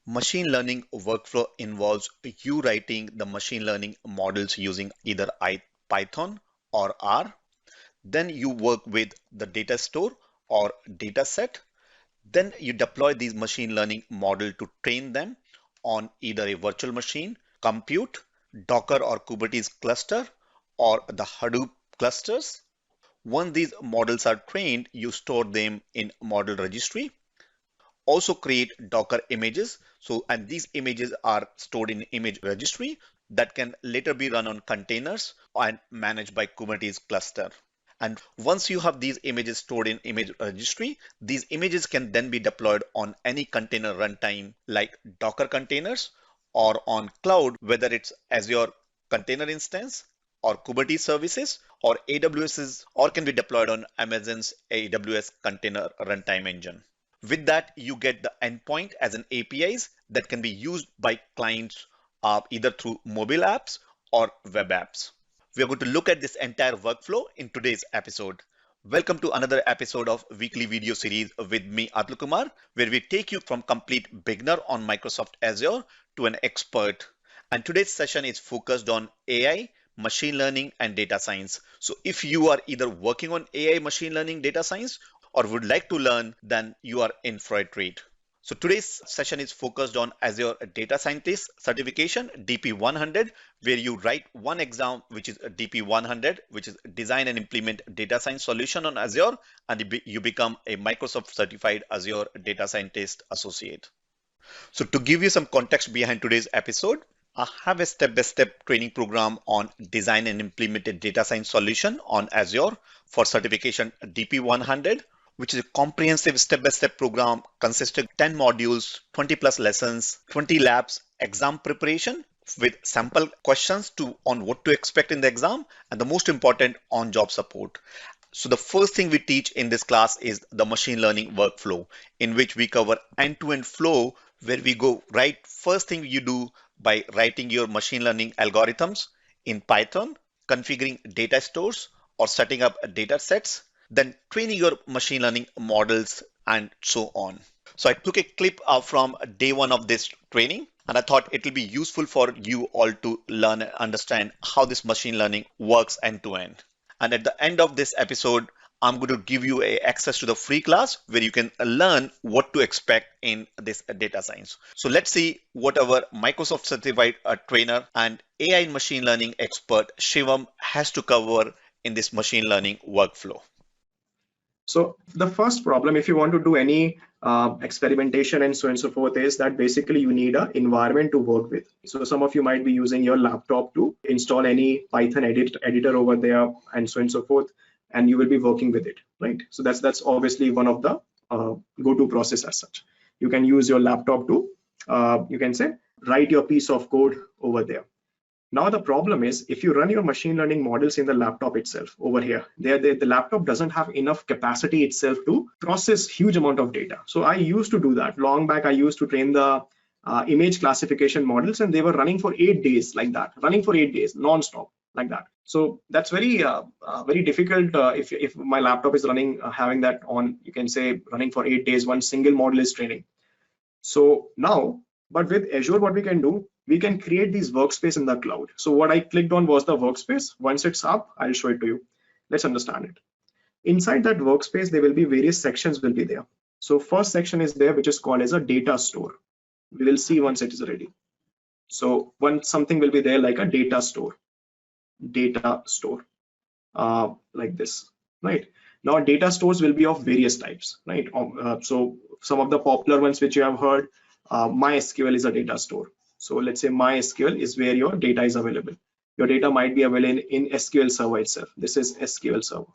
Machine learning workflow involves you writing the machine learning models using either Python or R. Then you work with the data store or data set. Then you deploy these machine learning model to train them on either a virtual machine, compute, Docker or Kubernetes cluster, or the Hadoop clusters. Once these models are trained, you store them in model registry. Also create Docker images. And these images are stored in image registry that can later be run on containers and managed by Kubernetes cluster. And once you have these images stored in image registry, these images can then be deployed on any container runtime like Docker containers or on cloud, whether it's Azure container instance or Kubernetes services or AWS's, or can be deployed on Amazon's AWS container runtime engine. With that, you get the endpoint as an APIs that can be used by clients either through mobile apps or web apps. We are going to look at this entire workflow in today's episode. Welcome to another episode of weekly video series with me, Atul Kumar, where we take you from complete beginner on Microsoft Azure to an expert. And today's session is focused on AI, machine learning, and data science. So if you are either working on AI, machine learning, data science, or would like to learn, then you are in for a treat. So today's session is focused on Azure Data Scientist Certification, DP100, where you write one exam, which is a DP100, which is Design and Implement Data Science Solution on Azure, and you become a Microsoft Certified Azure Data Scientist Associate. So to give you some context behind today's episode, I have a step-by-step training program on Design and Implemented Data Science Solution on Azure for certification DP100, which is a comprehensive step-by-step program consisting of 10 modules, 20 plus lessons, 20 labs, exam preparation with sample questions on what to expect in the exam, and the most important, on-job support. So the first thing we teach in this class is the machine learning workflow, in which we cover end-to-end flow, where we go right first thing you do by writing your machine learning algorithms in Python, configuring data stores or setting up data sets, then training your machine learning models, and so on. So I took a clip from day one of this training, and I thought it will be useful for you all to learn and understand how this machine learning works end to end. And at the end of this episode, I'm going to give you access to the free class where you can learn what to expect in this data science. So let's see what our Microsoft certified trainer and AI and machine learning expert Shivam has to cover in this machine learning workflow. So the first problem, if you want to do any experimentation and so on and so forth, is that basically you need an environment to work with. So some of you might be using your laptop to install any Python editor over there and so on and so forth, and you will be working with it, right? So that's obviously one of the go-to process as such. You can use your laptop to, you can say, write your piece of code over there. Now the problem is, if you run your machine learning models in the laptop itself over here, the laptop doesn't have enough capacity itself to process huge amount of data. So I used to do that. Long back, I used to train the image classification models, and they were running for 8 days like that, running for 8 days non-stop like that. So that's very very difficult if my laptop is running, having that on, you can say, running for 8 days, one single model is training. So now, but with Azure, what we can do, we can create these workspace in the cloud. So what I clicked on was the workspace. Once it's up, I'll show it to you. Let's understand it. Inside that workspace, there will be various sections will be there. So first section is there, which is called as a data store. We will see once it is ready. So once something will be there like a data store, like this, right? Now data stores will be of various types, right? So some of the popular ones which you have heard, MySQL is a data store. So let's say MySQL is where your data is available. Your data might be available in SQL Server itself. This is SQL Server,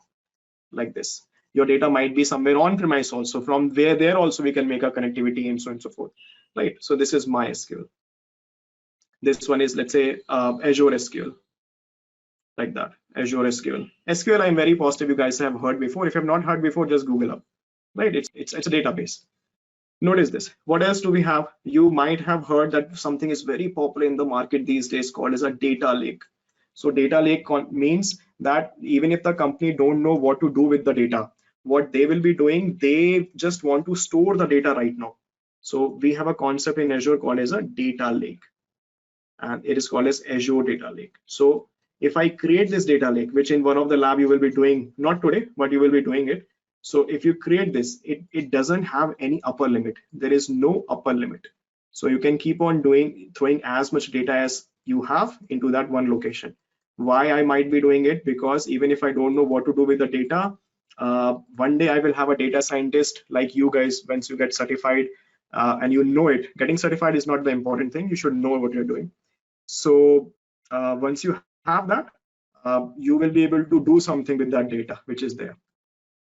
like this. Your data might be somewhere on premise also. From where there also we can make a connectivity and so on and so forth, right? So this is MySQL. This one is, let's say, Azure SQL, like that. Azure SQL. SQL, I'm very positive you guys have heard before. If you have not heard before, just Google up, right? It's a database. Notice this. What else do we have? You might have heard that something is very popular in the market these days called as a data lake. So data lake means that even if the company don't know what to do with the data, what they will be doing, they just want to store the data right now. So we have a concept in Azure called as a data lake, and it is called as Azure Data Lake. So if I create this data lake, which in one of the lab you will be doing, not today, but you will be doing it. So if you create this, it doesn't have any upper limit. There is no upper limit. So you can keep on throwing as much data as you have into that one location. Why I might be doing it? Because even if I don't know what to do with the data, one day I will have a data scientist like you guys. Once you get certified, and you know it, getting certified is not the important thing. You should know what you're doing. So once you have that, you will be able to do something with that data which is there.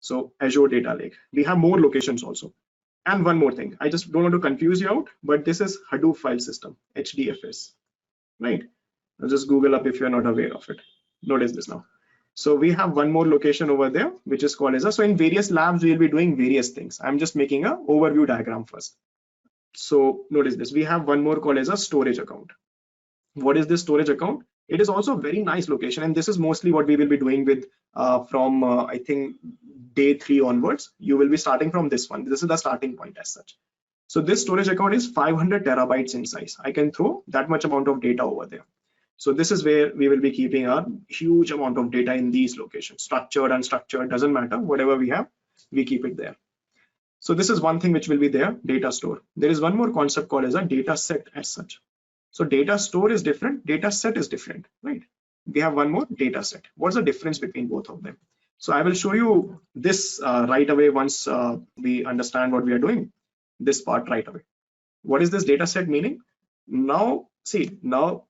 So Azure Data Lake. We have more locations also. And one more thing, I just don't want to confuse you out, but this is Hadoop file system, HDFS, right? Now just Google up if you're not aware of it. Notice this now. So we have one more location over there, which is called as a, so in various labs, we'll be doing various things. I'm just making a overview diagram first. So notice this, we have one more called as a storage account. What is this storage account? It is also a very nice location, and this is mostly what we will be doing with from I think day 3 onwards. You will be starting from this one. This is the starting point as such. So this storage account is 500 terabytes in size. I can throw that much amount of data over there. So this is where we will be keeping a huge amount of data in these locations. Structured, unstructured, doesn't matter. Whatever we have, we keep it there. So this is one thing which will be there, data store. There is one more concept called as a data set as such. So data store is different, data set is different, right? We have one more data set. What's the difference between both of them? So I will show you this right away once we understand what we are doing, this part right away. What is this data set meaning? Now, see, now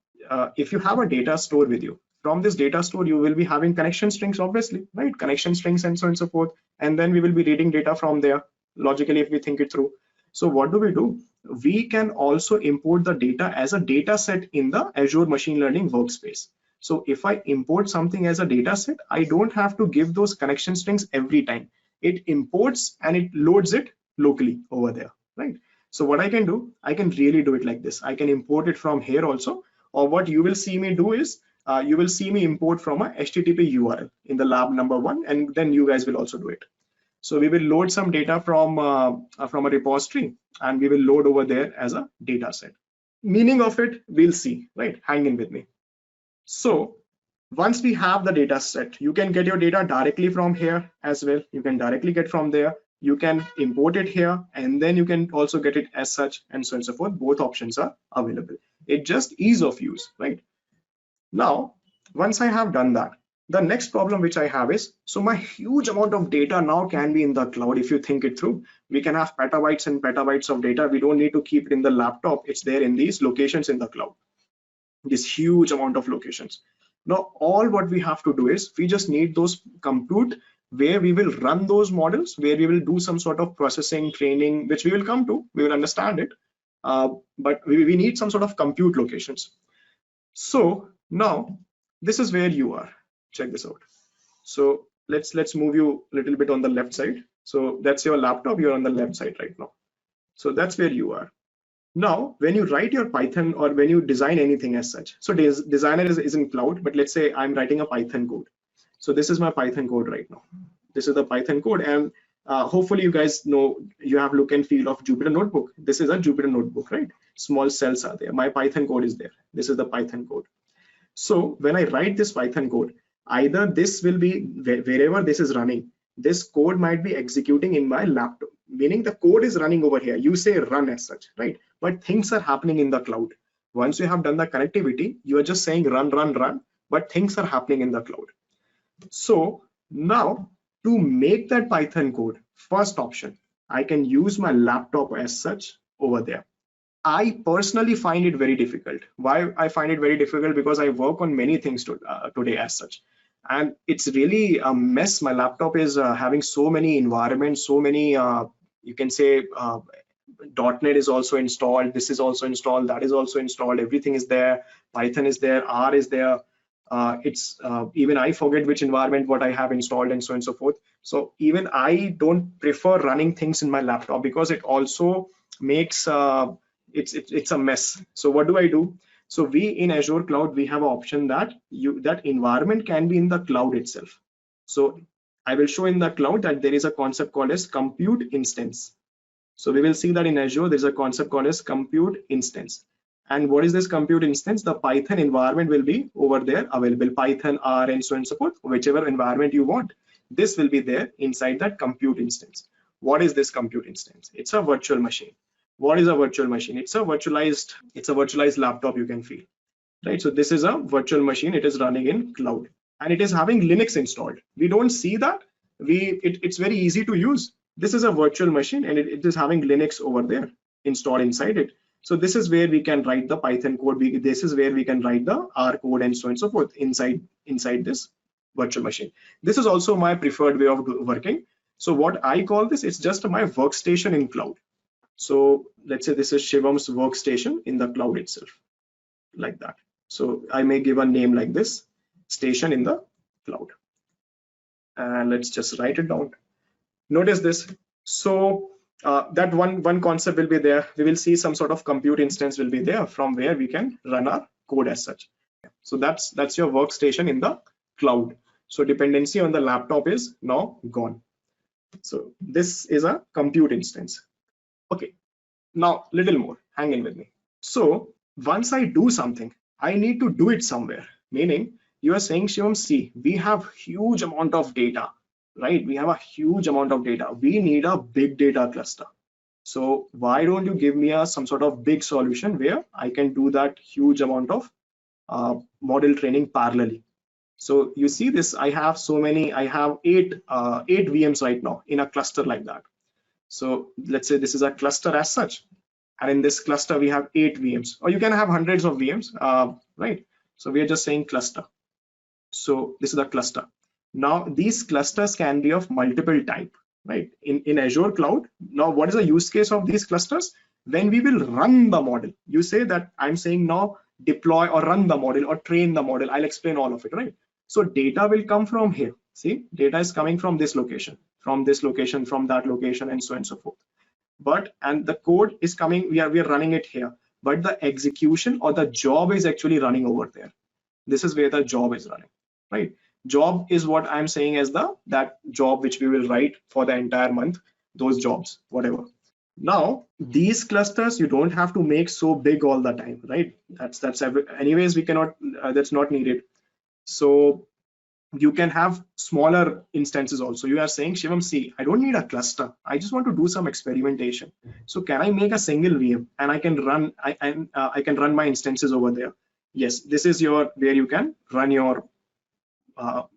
if you have a data store with you, from this data store, you will be having connection strings, obviously, right? Connection strings and so on and so forth. And then we will be reading data from there, logically, if we think it through. So what do? We can also import the data as a data set in the Azure Machine Learning Workspace. So if I import something as a data set, I don't have to give those connection strings every time. It imports and it loads it locally over there, right? So what I can do, I can really do it like this. I can import it from here also, or what you will see me do is, you will see me import from a HTTP URL in the lab number 1, and then you guys will also do it. So we will load some data from a repository, and we will load over there as a data set. Meaning of it, we'll see, right? Hang in with me. So once we have the data set, you can get your data directly from here as well. You can directly get from there. You can import it here, and then you can also get it as such, and so on and so forth. Both options are available. It just ease of use, right? Now, once I have done that, the next problem which I have is, so my huge amount of data now can be in the cloud. If you think it through, we can have petabytes and petabytes of data. We don't need to keep it in the laptop. It's there in these locations in the cloud, this huge amount of locations. Now, all what we have to do is, we just need those compute where we will run those models, where we will do some sort of processing, training, which we will come to, we will understand it. But we need some sort of compute locations. So now this is where you are. Check this out. So let's move you a little bit on the left side. So that's your laptop, you're on the left side right now. So that's where you are. Now, when you write your Python, or when you design anything as such, so designer is in cloud, but let's say I'm writing a Python code. So this is my Python code right now. This is the Python code, and hopefully you guys know, you have look and feel of Jupyter Notebook. This is a Jupyter Notebook, right? Small cells are there. My Python code is there. This is the Python code. So when I write this Python code, either this will be wherever this is running, this code might be executing in my laptop, meaning the code is running over here. You say run as such, right? But things are happening in the cloud. Once you have done the connectivity, you are just saying run, but things are happening in the cloud. So now, to make that Python code, first option, I can use my laptop as such over there. I personally find it very difficult. Why I find it very difficult? Because I work on many things today as such, and it's really a mess. My laptop is having so many environments, so many, you can say, .NET is also installed, this is also installed, that is also installed, everything is there, Python is there, R is there. Even I forget which environment what I have installed, and so on and so forth. So even I don't prefer running things in my laptop, because it also makes it's a mess. So what do? So we in Azure Cloud, we have an option that that environment can be in the cloud itself. So I will show in the cloud that there is a concept called as compute instance. So we will see that in Azure, there's a concept called as compute instance. And what is this compute instance? The Python environment will be over there available, Python, R, and so on and so forth, whichever environment you want. This will be there inside that compute instance. What is this compute instance? It's a virtual machine. What is a virtual machine? It's a virtualized laptop you can feel, right? So this is a virtual machine. It is running in cloud and it is having Linux installed. We don't see that. It's very easy to use. This is a virtual machine and it is having Linux over there installed inside it. So this is where we can write the Python code. This is where we can write the R code and so on and so forth inside this virtual machine. This is also my preferred way of working. So what I call this, it's just my workstation in cloud. So let's say this is Shivam's workstation in the cloud itself, like that. So I may give a name like this, station in the cloud. And let's just write it down. Notice this. So that one concept will be there. We will see some sort of compute instance will be there from where we can run our code as such. So that's your workstation in the cloud. So dependency on the laptop is now gone. So this is a compute instance. Okay, now little more, hang in with me. So once I do something, I need to do it somewhere. Meaning you are saying, Shivam, see, we have huge amount of data, right? We have a huge amount of data. We need a big data cluster. So why don't you give me some sort of big solution where I can do that huge amount of model training parallelly? So you see this, I have eight VMs right now in a cluster like that. So let's say this is a cluster as such. And in this cluster, we have 8 VMs, or you can have hundreds of VMs, right? So we are just saying cluster. So this is a cluster. Now these clusters can be of multiple type, right? In Azure cloud. Now what is the use case of these clusters? When we will run the model, you say that I'm saying now deploy or run the model or train the model. I'll explain all of it, right? So data will come from here. See, data is coming from this location, from this location, from that location, and so on and so forth. And the code is coming, we are running it here, but the execution or the job is actually running over there. This is where the job is running, right? Job is what I'm saying as that job which we will write for the entire month, those jobs, whatever. Now these clusters you don't have to make so big all the time, right? Anyways we cannot, that's not needed. So you can have smaller instances also. You are saying, Shivam, see, I don't need a cluster. I just want to do some experimentation. So can I make a single VM and I can run my instances over there? Yes, this is where you can run your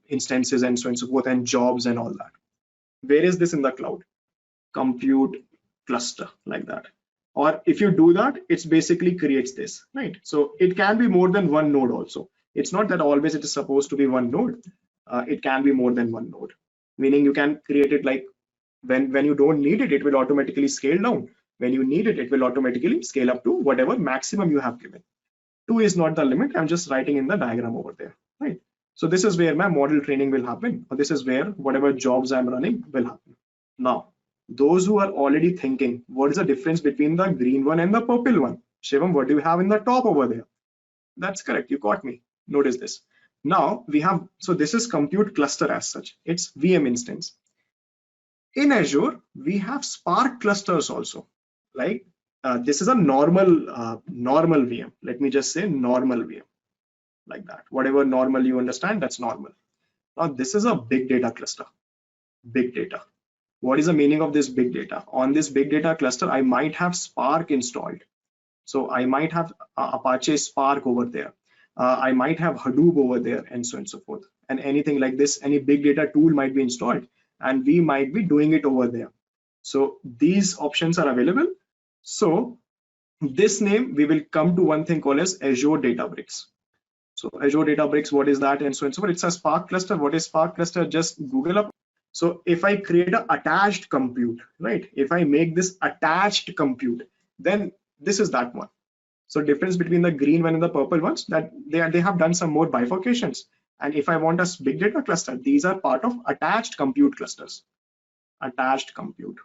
instances and so on and so forth and jobs and all that. Where is this in the cloud? Compute cluster, like that. Or if you do that, it's basically creates this, right? So it can be more than one node also. It's not that always it is supposed to be one node. It can be more than one node, meaning you can create it like when you don't need it, it will automatically scale down. When you need it, it will automatically scale up to whatever maximum you have given. 2 is not the limit. I'm just writing in the diagram over there, right? So this is where my model training will happen, or this is where whatever jobs I'm running will happen. Now, those who are already thinking, what is the difference between the green one and the purple one? Shivam, what do you have in the top over there? That's correct. You caught me. Notice this. Now we have, so this is compute cluster as such. It's VM instance. In Azure, we have Spark clusters also. Like this is a normal VM. Let me just say normal VM, like that. Whatever normal you understand, that's normal. Now this is a big data cluster. Big data. What is the meaning of this big data? On this big data cluster, I might have Spark installed. So I might have Apache Spark over there. I might have Hadoop over there, and so on and so forth. And anything like this, any big data tool might be installed, and we might be doing it over there. So these options are available. So this name, we will come to one thing called as Azure Databricks. So Azure Databricks, what is that, and so on and so forth. It's a Spark cluster. What is Spark cluster? Just Google up. So if I create an attached compute, right? If I make this attached compute, then this is that one. So difference between the green one and the purple ones, that they have done some more bifurcations. And if I want a big data cluster, these are part of attached compute clusters. Attached compute,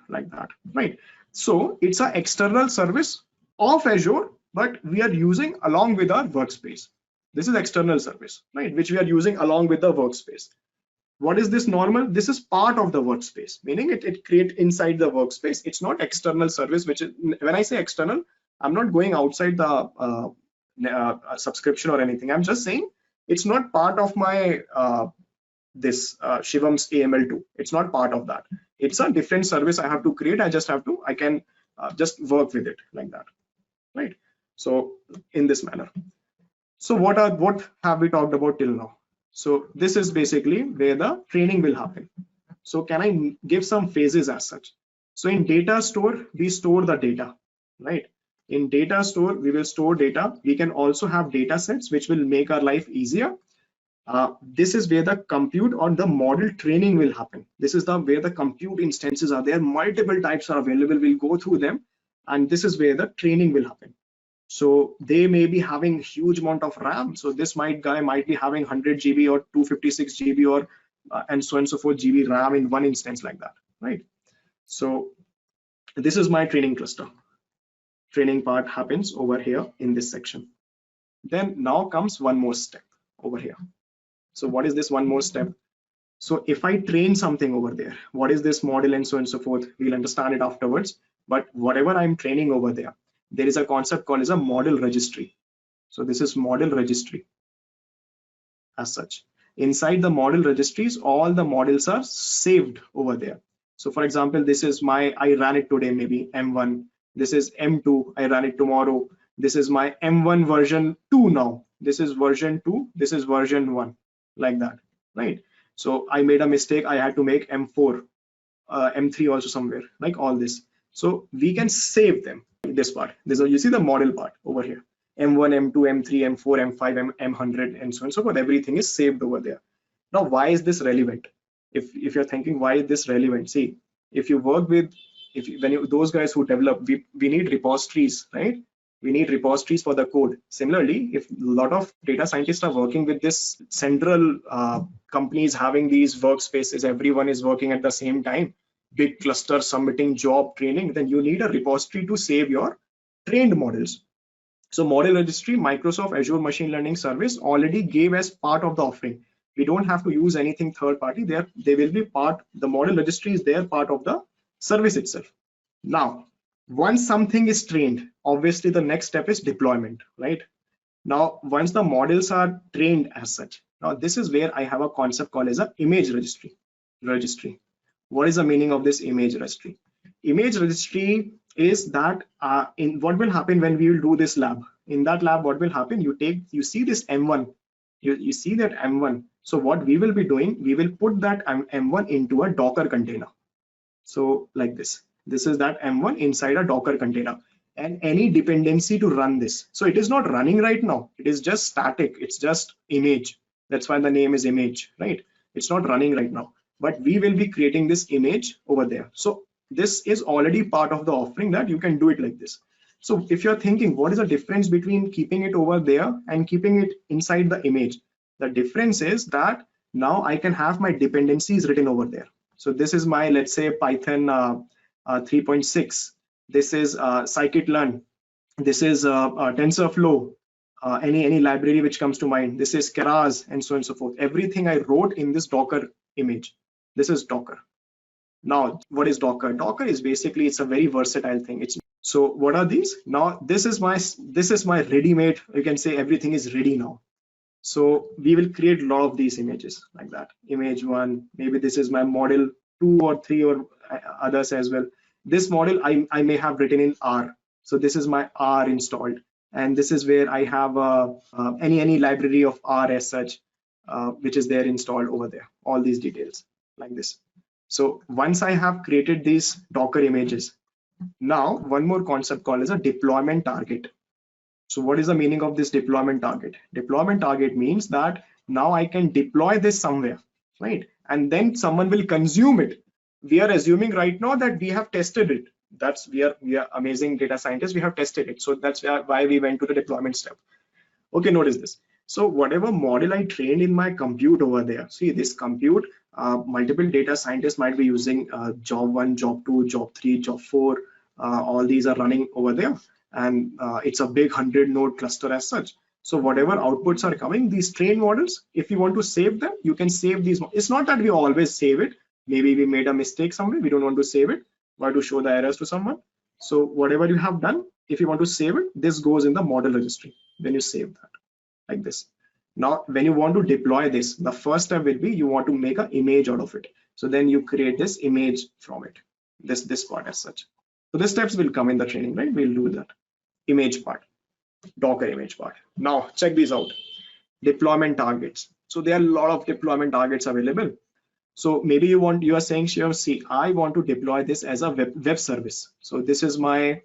like that, right? So it's an external service of Azure, but we are using along with our workspace. This is external service, right? Which we are using along with the workspace. What is this normal? This is part of the workspace, meaning it create inside the workspace. It's not external service, which is, when I say external, I'm not going outside the subscription or anything. I'm just saying it's not part of my this Shivam's AML2. It's not part of that. It's a different service I have to create. I can just work with it like that, right? So in this manner. So what have we talked about till now? So this is basically where the training will happen. So can I give some phases as such? So in data store, we store the data, right? In data store, we will store data. We can also have data sets, which will make our life easier. This is where the compute or the model training will happen. This is where the compute instances are there. Multiple types are available. We'll go through them. And this is where the training will happen. So they may be having huge amount of RAM. So this guy might be having 100 GB or 256 GB or and so on and so forth GB RAM in one instance like that, right? So this is my training cluster. Training part happens over here in this section. Then now comes one more step over here. So what is this one more step? So if I train something over there, what is this model and so on and so forth? We'll understand it afterwards. But whatever I'm training over there is a concept called as a model registry. So this is model registry as such. Inside the model registries, all the models are saved over there. So for example, this is I ran it today, maybe M1. This is M2, I ran it tomorrow. This is my M1 version 2 now. This is version 2, this is version 1, like that, right? So I made a mistake, I had to make M4, M3 also somewhere, like all this. So we can save them. This part, you see the model part over here. M1, M2, M3, M4, M5, M100, and so on and so forth. Everything is saved over there. Now, why is this relevant? If you're thinking why is this relevant, see, if you work with, those guys who develop, we need repositories, right? We need repositories for the code. Similarly, if a lot of data scientists are working with this central companies having these workspaces, everyone is working at the same time, big cluster submitting job training, then you need a repository to save your trained models. So model registry, Microsoft Azure Machine Learning Service already gave as part of the offering. We don't have to use anything third party. They will be part, the model registry is there, part of the service itself. Now, once something is trained, obviously the next step is deployment, right? Now, once the models are trained as such, now this is where I have a concept called as an image registry. What is the meaning of this image registry? Image registry is that in what will happen when we will do this lab. In that lab, what will happen? You see this M1, you see that M1. So what we will be doing, we will put that M1 into a Docker container. So like this is that M1 inside a Docker container, and any dependency to run this. So it is not running right now. It is just static. It's just image. That's why the name is image, right? It's not running right now, but we will be creating this image over there. So this is already part of the offering that you can do it like this. So if you're thinking, what is the difference between keeping it over there and keeping it inside the image? The difference is that now I can have my dependencies written over there. So this is my, let's say, Python 3.6. This is scikit-learn. This is TensorFlow. Any library which comes to mind. This is Keras, and so on and so forth. Everything I wrote in this Docker image. This is Docker. Now, what is Docker? Docker is basically, it's a very versatile thing. So what are these? Now, this is my ready-made. You can say everything is ready now. So we will create a lot of these images like that. Image 1, maybe this is my model 2 or 3 or others as well. This model I may have written in R. So this is my R installed. And this is where I have any library of R as such, which is there installed over there. All these details like this. So once I have created these Docker images, now one more concept called as a deployment target. So what is the meaning of this deployment target? Deployment target means that now I can deploy this somewhere, right? And then someone will consume it. We are assuming right now that we have tested it. We are amazing data scientists. We have tested it. So that's why we went to the deployment step. Okay, notice this. So whatever model I trained in my compute over there, see this compute, multiple data scientists might be using job 1, job 2, job 3, job 4. All these are running over there. And it's a big 100 node cluster as such. So whatever outputs are coming, these trained models, if you want to save them, you can save these. It's not that we always save it. Maybe we made a mistake somewhere. We don't want to save it. Why to show the errors to someone? So whatever you have done, if you want to save it, this goes in the model registry. Then you save that like this. Now, when you want to deploy this, the first step will be you want to make an image out of it. So then you create this image from it, this part as such. So the steps will come in the training, right? We'll do that image part, Docker image part. Now check these out. Deployment targets. So there are a lot of deployment targets available. So maybe you are saying, Shivam, see, I want to deploy this as a web service. So this is my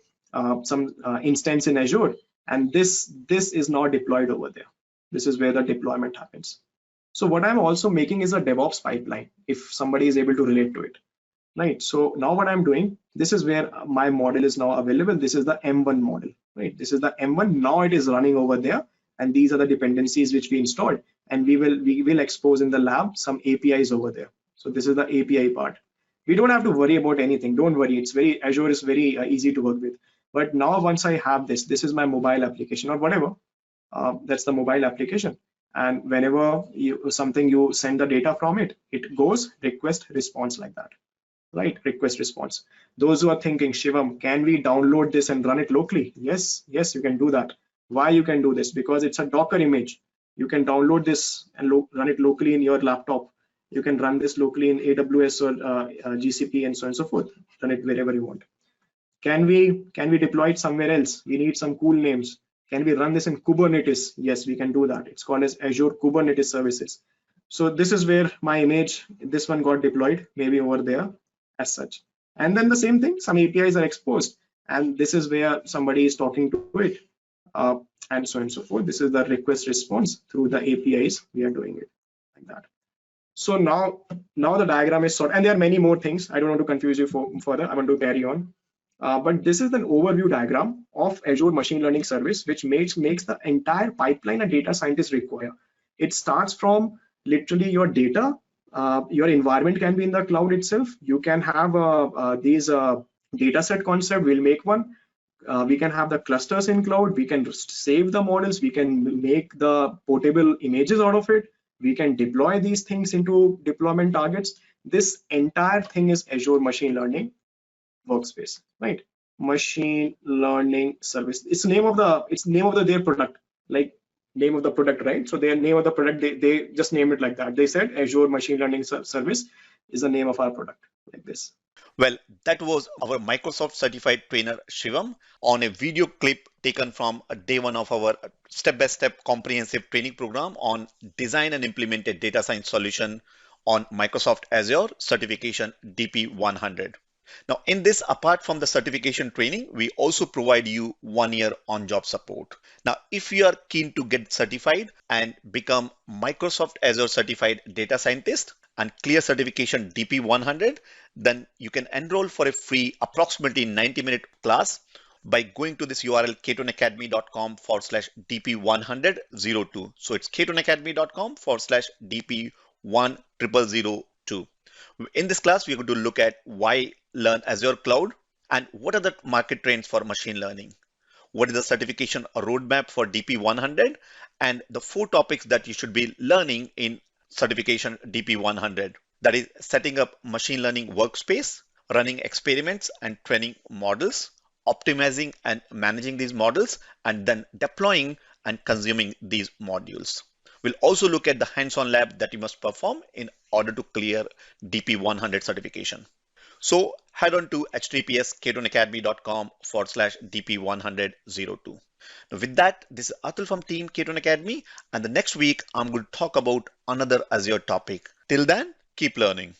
some instance in Azure, and this is not deployed over there. This is where the deployment happens. So what I'm also making is a DevOps pipeline, if somebody is able to relate to it, right? So now what I'm doing, this is where my model is now available. This is the M1 model, right? This is the M1. Now it is running over there, and these are the dependencies which we installed, and we will expose in the lab some APIs over there. So this is the API part. We don't have to worry about anything. Don't worry. It's very, Azure is very easy to work with. But now once I have this is my mobile application or whatever. That's the mobile application. And whenever you send the data from it, it goes request response like that, right? Request response. Those who are thinking, Shivam, can we download this and run it locally? Yes, you can do that. Why you can do this? Because it's a Docker image. You can download this and run it locally in your laptop. You can run this locally in AWS or GCP and so on and so forth. Run it wherever you want. Can we deploy it somewhere else? We need some cool names. Can we run this in Kubernetes? Yes, we can do that. It's called as Azure Kubernetes Services. So this is where my image, this one got deployed, maybe over there as such. And then the same thing, some APIs are exposed, and this is where somebody is talking to it, and so on and so forth. This is the request response through the APIs. We are doing it like that. So now the diagram is sorted, and there are many more things. I don't want to confuse you further. I want to carry on. But this is an overview diagram of Azure Machine Learning Service, which makes the entire pipeline a data scientist require. It starts from literally your data. Your environment can be in the cloud itself. You can have these data set concept. We'll make one. We can have the clusters in cloud. We can save the models. We can make the portable images out of it. We can deploy these things into deployment targets. This entire thing is Azure Machine Learning Workspace, right? Machine Learning Service. It's name of their product, like name of the product, right? So their name of the product, they just name it like that. They said Azure Machine Learning Service is the name of our product, like this. Well, that was our Microsoft certified trainer Shivam on a video clip taken from day one of our step-by-step comprehensive training program on design and implement a data science solution on Microsoft Azure certification DP100. Now, in this, apart from the certification training, we also provide you 1 year on-job support. Now, if you are keen to get certified and become Microsoft Azure certified data scientist and clear certification DP100, then you can enroll for a free approximately 90-minute class by going to this URL ketonacademy.com/DP10002. So it's ketonacademy.com/DP10002. In this class, we're going to look at why learn Azure Cloud and what are the market trends for machine learning. What is the certification roadmap for DP100 and the 4 topics that you should be learning in certification DP100. That is setting up machine learning workspace, running experiments and training models, optimizing and managing these models, and then deploying and consuming these modules. We'll also look at the hands-on lab that you must perform in order to clear DP100 certification. So head on to https://ketonacademy.com/DP10002. Now with that, this is Atul from Team Keton Academy, and the next week I'm going to talk about another Azure topic. Till then, keep learning.